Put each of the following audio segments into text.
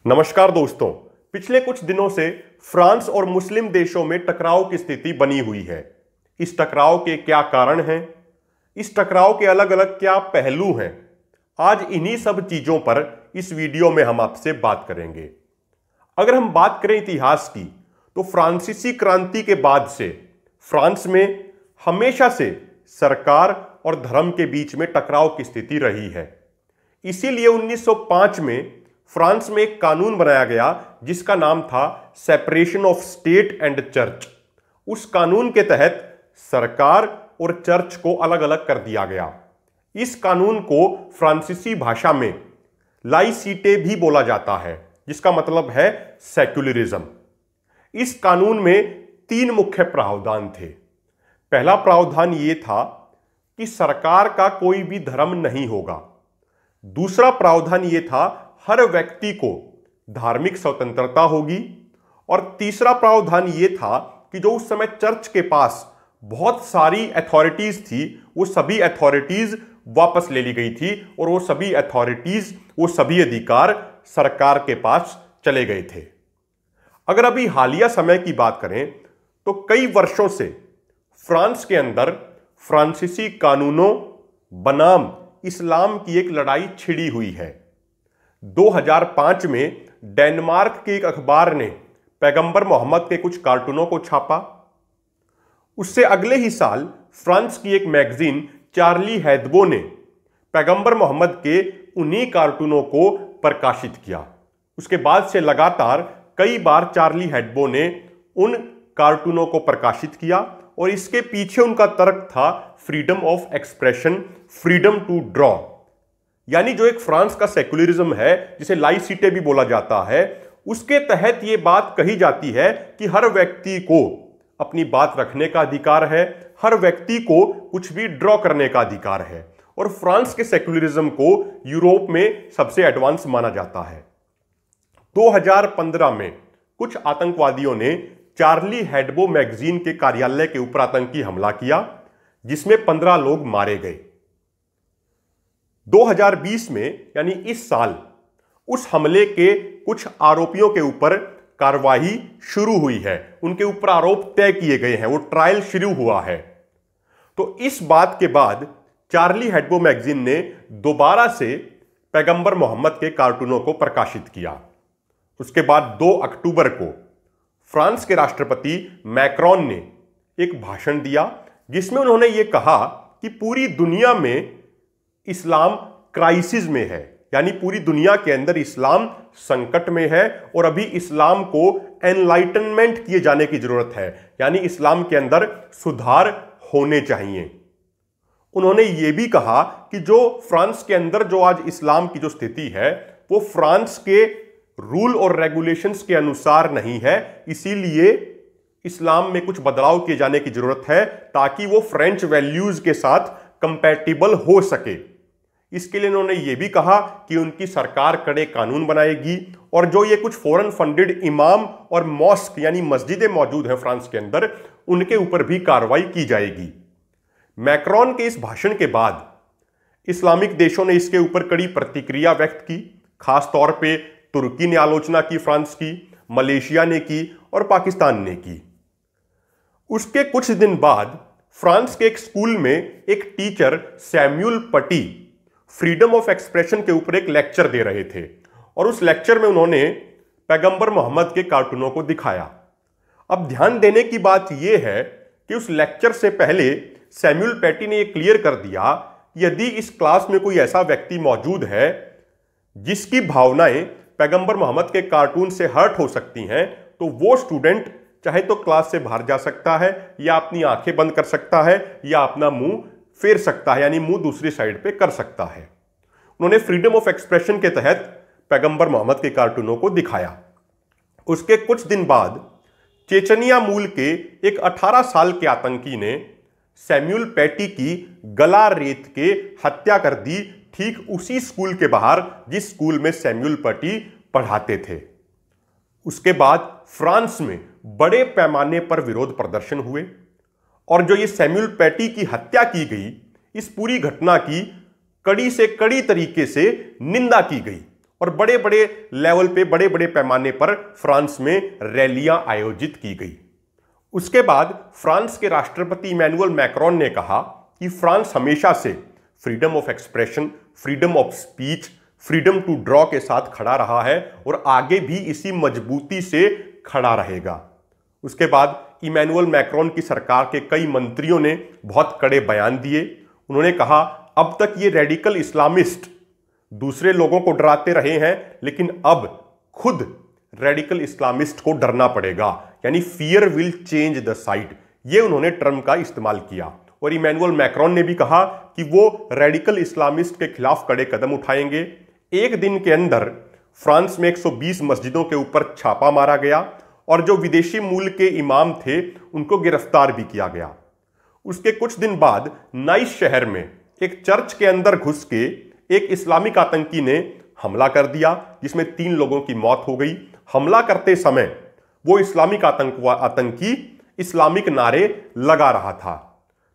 नमस्कार दोस्तों। पिछले कुछ दिनों से फ्रांस और मुस्लिम देशों में टकराव की स्थिति बनी हुई है। इस टकराव के क्या कारण हैं? इस टकराव के अलग अलग क्या पहलू हैं? आज इन्हीं सब चीजों पर इस वीडियो में हम आपसे बात करेंगे। अगर हम बात करें इतिहास की, तो फ्रांसीसी क्रांति के बाद से फ्रांस में हमेशा से सरकार और धर्म के बीच में टकराव की स्थिति रही है। इसीलिए 1905 में फ्रांस में एक कानून बनाया गया जिसका नाम था separation of state and church. उस कानून के तहत सरकार और चर्च को अलग अलग कर दिया गया। इस कानून को फ्रांसीसी भाषा में लाइसिटे भी बोला जाता है, जिसका मतलब है सेक्युलरिज्म। इस कानून में 3 मुख्य प्रावधान थे। पहला प्रावधान यह था कि सरकार का कोई भी धर्म नहीं होगा। दूसरा प्रावधान यह था हर व्यक्ति को धार्मिक स्वतंत्रता होगी। और तीसरा प्रावधान यह था कि जो उस समय चर्च के पास बहुत सारी अथॉरिटीज थी, वो सभी अथॉरिटीज वापस ले ली गई थी और वो सभी अथॉरिटीज, वो सभी अधिकार सरकार के पास चले गए थे। अगर अभी हालिया समय की बात करें तो कई वर्षों से फ्रांस के अंदर फ्रांसीसी कानूनों बनाम इस्लाम की एक लड़ाई छिड़ी हुई है। 2005 में डेनमार्क के एक अखबार ने पैगंबर मोहम्मद के कुछ कार्टूनों को छापा। उससे अगले ही साल फ्रांस की एक मैगजीन चार्ली हेब्दो ने पैगंबर मोहम्मद के उन्हीं कार्टूनों को प्रकाशित किया। उसके बाद से लगातार कई बार चार्ली हेब्दो ने उन कार्टूनों को प्रकाशित किया और इसके पीछे उनका तर्क था freedom of expression, freedom to draw. यानी जो एक फ्रांस का सेक्युलरिज्म है, जिसे लाइसिटे भी बोला जाता है, उसके तहत यह बात कही जाती है कि हर व्यक्ति को अपनी बात रखने का अधिकार है, हर व्यक्ति को कुछ भी ड्रॉ करने का अधिकार है। और फ्रांस के सेक्युलरिज्म को यूरोप में सबसे एडवांस माना जाता है। 2015 में कुछ आतंकवादियों ने चार्ली हेब्दो मैगजीन के कार्यालय के ऊपर आतंकी हमला किया, जिसमें 15 लोग मारे गए। 2020 में यानी इस साल उस हमले के कुछ आरोपियों के ऊपर कार्रवाई शुरू हुई है। उनके ऊपर आरोप तय किए गए हैं, वो ट्रायल शुरू हुआ है। तो इस बात के बाद चार्ली हेब्दो मैगजीन ने दोबारा से पैगंबर मोहम्मद के कार्टूनों को प्रकाशित किया। उसके बाद 2 अक्टूबर को फ्रांस के राष्ट्रपति मैक्रोन ने एक भाषण दिया, जिसमें उन्होंने ये कहा कि पूरी दुनिया में इस्लाम क्राइसिस में है, यानी पूरी दुनिया के अंदर इस्लाम संकट में है और अभी इस्लाम को एनलाइटनमेंट किए जाने की जरूरत है, यानी इस्लाम के अंदर सुधार होने चाहिए। उन्होंने यह भी कहा कि जो फ्रांस के अंदर जो आज इस्लाम की जो स्थिति है, वो फ्रांस के रूल और रेगुलेशंस के अनुसार नहीं है, इसीलिए इस्लाम में कुछ बदलाव किए जाने की जरूरत है ताकि वो फ्रेंच वैल्यूज के साथ कंपैटिबल हो सके। इसके लिए उन्होंने ये भी कहा कि उनकी सरकार कड़े कानून बनाएगी और जो ये कुछ फॉरेन फंडेड इमाम और मॉस्क यानी मस्जिदें मौजूद हैं फ्रांस के अंदर, उनके ऊपर भी कार्रवाई की जाएगी। मैक्रोन के इस भाषण के बाद इस्लामिक देशों ने इसके ऊपर कड़ी प्रतिक्रिया व्यक्त की। खास तौर पे तुर्की ने आलोचना की फ्रांस की, मलेशिया ने की और पाकिस्तान ने की। उसके कुछ दिन बाद फ्रांस के एक स्कूल में एक टीचर सैमुअल पटी फ्रीडम ऑफ एक्सप्रेशन के ऊपर एक लेक्चर दे रहे थे और उस लेक्चर में उन्होंने पैगंबर मोहम्मद के कार्टूनों को दिखाया। अब ध्यान देने की बात यह है कि उस लेक्चर से पहले सैमुअल पटी ने यह क्लियर कर दिया, यदि इस क्लास में कोई ऐसा व्यक्ति मौजूद है जिसकी भावनाएं पैगंबर मोहम्मद के कार्टून से हर्ट हो सकती हैं, तो वो स्टूडेंट चाहे तो क्लास से बाहर जा सकता है या अपनी आंखें बंद कर सकता है या अपना मुंह फेर सकता है, यानी मुंह दूसरी साइड पे कर सकता है। उन्होंने फ्रीडम ऑफ एक्सप्रेशन के तहत पैगंबर मोहम्मद के कार्टूनों को दिखाया। उसके कुछ दिन बाद चेचनिया मूल के एक 18 साल के आतंकी ने सैमुअल पटी की गला रेत के हत्या कर दी, ठीक उसी स्कूल के बाहर जिस स्कूल में सैमुअल पटी पढ़ाते थे। उसके बाद फ्रांस में बड़े पैमाने पर विरोध प्रदर्शन हुए और जो ये सैमुअल पटी की हत्या की गई, इस पूरी घटना की कड़ी से कड़ी तरीके से निंदा की गई और बड़े बड़े लेवल पे, बड़े बड़े पैमाने पर फ्रांस में रैलियां आयोजित की गई। उसके बाद फ्रांस के राष्ट्रपति इमैनुअल मैक्रोन ने कहा कि फ्रांस हमेशा से freedom of expression, freedom of speech, freedom to draw के साथ खड़ा रहा है और आगे भी इसी मजबूती से खड़ा रहेगा। उसके बाद इमैनुअल मैक्रोन की सरकार के कई मंत्रियों ने बहुत कड़े बयान दिए। उन्होंने कहा, अब तक ये रेडिकल इस्लामिस्ट दूसरे लोगों को डराते रहे हैं, लेकिन अब खुद रेडिकल इस्लामिस्ट को डरना पड़ेगा, यानी fear will change the side. ये उन्होंने टर्म का इस्तेमाल किया। और इमैनुअल मैक्रोन ने भी कहा कि वो रेडिकल इस्लामिस्ट के खिलाफ कड़े कदम उठाएंगे। एक दिन के अंदर फ्रांस में 120 मस्जिदों के ऊपर छापा मारा गया और जो विदेशी मूल के इमाम थे उनको गिरफ्तार भी किया गया। उसके कुछ दिन बाद नाइस शहर में एक चर्च के अंदर घुस के एक इस्लामिक आतंकी ने हमला कर दिया, जिसमें 3 लोगों की मौत हो गई। हमला करते समय वो इस्लामिक आतंकी इस्लामिक नारे लगा रहा था।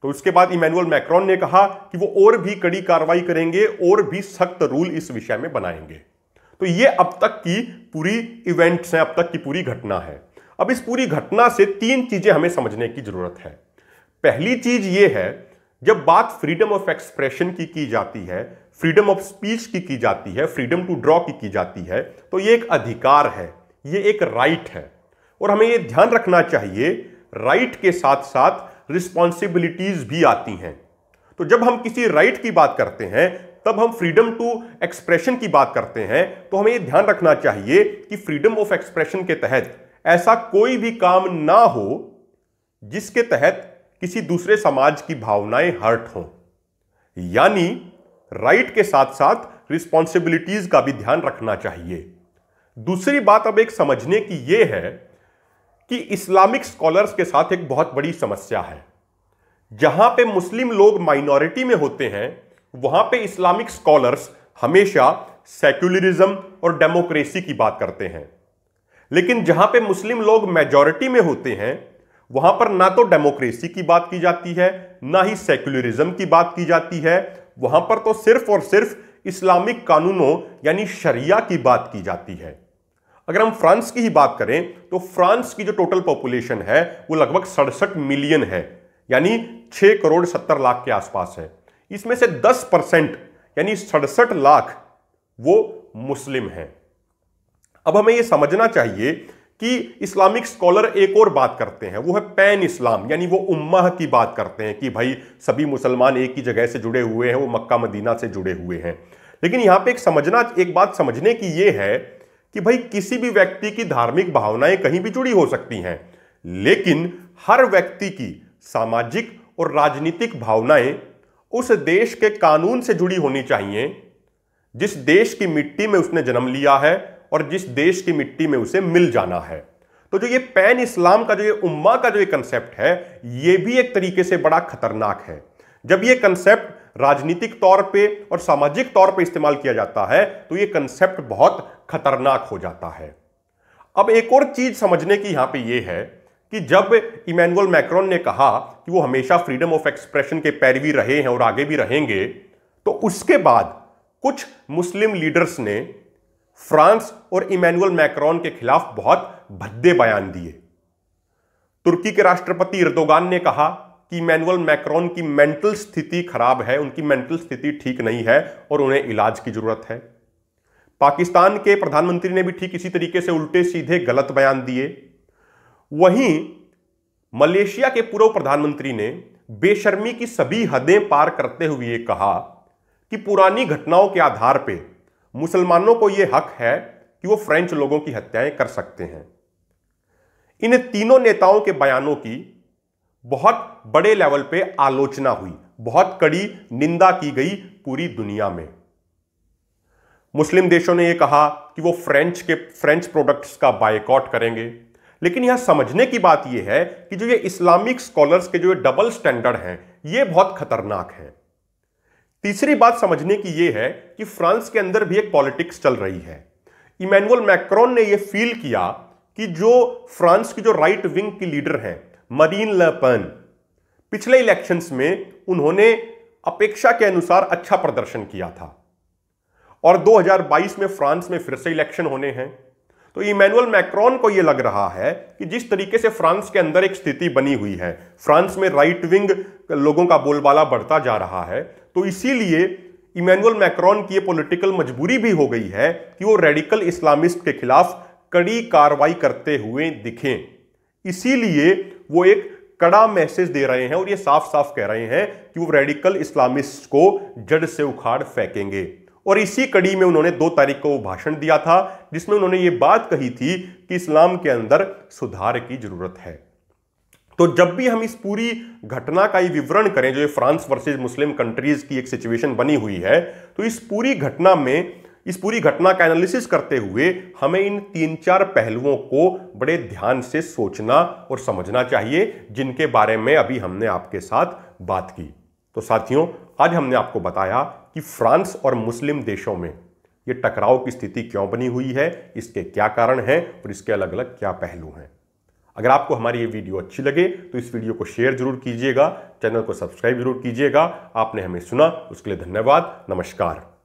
तो उसके बाद इमैनुअल मैक्रोन ने कहा कि वो और भी कड़ी कार्रवाई करेंगे और भी सख्त रूल इस विषय में बनाएंगे। तो ये अब तक की पूरी इवेंट्स हैं, अब तक की पूरी घटना है। अब इस पूरी घटना से 3 चीजें हमें समझने की जरूरत है। पहली चीज ये है, जब बात फ्रीडम ऑफ एक्सप्रेशन की जाती है, फ्रीडम ऑफ स्पीच की जाती है, फ्रीडम टू ड्रॉ की जाती है, तो ये एक अधिकार है, ये एक राइट है। और हमें ये ध्यान रखना चाहिए, राइट के साथ साथ रिस्पॉन्सिबिलिटीज भी आती हैं। तो जब हम किसी राइट की बात करते हैं, तब हम फ्रीडम टू एक्सप्रेशन की बात करते हैं, तो हमें यह ध्यान रखना चाहिए कि फ्रीडम ऑफ एक्सप्रेशन के तहत ऐसा कोई भी काम ना हो जिसके तहत किसी दूसरे समाज की भावनाएं हर्ट हों। यानी राइट के साथ साथ रिस्पॉन्सिबिलिटीज का भी ध्यान रखना चाहिए। दूसरी बात अब एक समझने की यह है कि इस्लामिक स्कॉलर्स के साथ एक बहुत बड़ी समस्या है। जहां पे मुस्लिम लोग माइनॉरिटी में होते हैं, वहां पे इस्लामिक स्कॉलर्स हमेशा सेक्युलरिज्म और डेमोक्रेसी की बात करते हैं। लेकिन जहां पे मुस्लिम लोग मेजॉरिटी में होते हैं, वहां पर ना तो डेमोक्रेसी की बात की जाती है, ना ही सेक्युलरिज्म की बात की जाती है। वहां पर तो सिर्फ और सिर्फ इस्लामिक कानूनों यानी शरिया की बात की जाती है। अगर हम फ्रांस की ही बात करें, तो फ्रांस की जो टोटल पॉपुलेशन है वो लगभग 67 मिलियन है, यानी 6 करोड़ 70 लाख के आसपास है। इसमें से 10% यानी 67 लाख वो मुस्लिम हैं। अब हमें यह समझना चाहिए कि इस्लामिक स्कॉलर एक और बात करते हैं, वो है पैन इस्लाम, यानी वो उम्मह की बात करते हैं कि भाई सभी मुसलमान एक ही जगह से जुड़े हुए हैं, वो मक्का मदीना से जुड़े हुए हैं। लेकिन यहां पे एक बात समझने की ये है कि भाई किसी भी व्यक्ति की धार्मिक भावनाएं कहीं भी जुड़ी हो सकती हैं, लेकिन हर व्यक्ति की सामाजिक और राजनीतिक भावनाएं उस देश के कानून से जुड़ी होनी चाहिए जिस देश की मिट्टी में उसने जन्म लिया है और जिस देश की मिट्टी में उसे मिल जाना है। तो जो ये पैन इस्लाम का, जो ये उम्मा का जो ये कंसेप्ट है, ये भी एक तरीके से बड़ा खतरनाक है। जब ये कंसेप्ट राजनीतिक तौर पे और सामाजिक तौर पे इस्तेमाल किया जाता है, तो ये कंसेप्ट बहुत खतरनाक हो जाता है। अब एक और चीज समझने की यहां पे ये है कि जब इमैनुअल मैक्रोन ने कहा कि वो हमेशा फ्रीडम ऑफ एक्सप्रेशन के पैरवी रहे हैं और आगे भी रहेंगे, तो उसके बाद कुछ मुस्लिम लीडर्स ने फ्रांस और इमैनुअल मैक्रोन के खिलाफ बहुत भद्दे बयान दिए। तुर्की के राष्ट्रपति एर्दोगान ने कहा कि इमैनुअल मैक्रोन की मेंटल स्थिति खराब है, उनकी मेंटल स्थिति ठीक नहीं है और उन्हें इलाज की जरूरत है। पाकिस्तान के प्रधानमंत्री ने भी ठीक इसी तरीके से उल्टे सीधे गलत बयान दिए। वहीं मलेशिया के पूर्व प्रधानमंत्री ने बेशर्मी की सभी हदें पार करते हुए कहा कि पुरानी घटनाओं के आधार पर मुसलमानों को यह हक है कि वो फ्रेंच लोगों की हत्याएं कर सकते हैं। इन तीनों नेताओं के बयानों की बहुत बड़े लेवल पे आलोचना हुई, बहुत कड़ी निंदा की गई पूरी दुनिया में। मुस्लिम देशों ने यह कहा कि वो फ्रेंच प्रोडक्ट्स का बायकॉट करेंगे। लेकिन यहां समझने की बात यह है कि जो ये इस्लामिक स्कॉलर्स के जो डबल स्टैंडर्ड हैं, ये बहुत खतरनाक है। तीसरी बात समझने की यह है कि फ्रांस के अंदर भी एक पॉलिटिक्स चल रही है। इमैनुअल मैक्रोन ने यह फील किया कि जो फ्रांस की जो राइट विंग की लीडर हैं मरीन ले पेन, पिछले इलेक्शंस में उन्होंने अपेक्षा के अनुसार अच्छा प्रदर्शन किया था और 2022 में फ्रांस में फिर से इलेक्शन होने हैं। तो इमैनुअल मैक्रोन को यह लग रहा है कि जिस तरीके से फ्रांस के अंदर एक स्थिति बनी हुई है, फ्रांस में राइट विंग लोगों का बोलबाला बढ़ता जा रहा है, तो इसीलिए इमैनुअल मैक्रोन की ये पॉलिटिकल मजबूरी भी हो गई है कि वो रेडिकल इस्लामिस्ट के खिलाफ कड़ी कार्रवाई करते हुए दिखें। इसीलिए वो एक कड़ा मैसेज दे रहे हैं और ये साफ साफ कह रहे हैं कि वो रेडिकल इस्लामिस्ट को जड़ से उखाड़ फेंकेंगे। और इसी कड़ी में उन्होंने 2 तारीख को भाषण दिया था जिसमें उन्होंने ये बात कही थी कि इस्लाम के अंदर सुधार की जरूरत है। तो जब भी हम इस पूरी घटना का ये विवरण करें, जो ये फ्रांस वर्सेस मुस्लिम कंट्रीज की एक सिचुएशन बनी हुई है, तो इस पूरी घटना का एनालिसिस करते हुए हमें इन 3-4 पहलुओं को बड़े ध्यान से सोचना और समझना चाहिए, जिनके बारे में अभी हमने आपके साथ बात की। तो साथियों, आज हमने आपको बताया कि फ्रांस और मुस्लिम देशों में ये टकराव की स्थिति क्यों बनी हुई है, इसके क्या कारण हैं और इसके अलग अलग क्या पहलू हैं। अगर आपको हमारी ये वीडियो अच्छी लगे तो इस वीडियो को शेयर जरूर कीजिएगा, चैनल को सब्सक्राइब जरूर कीजिएगा। आपने हमें सुना, उसके लिए धन्यवाद। नमस्कार।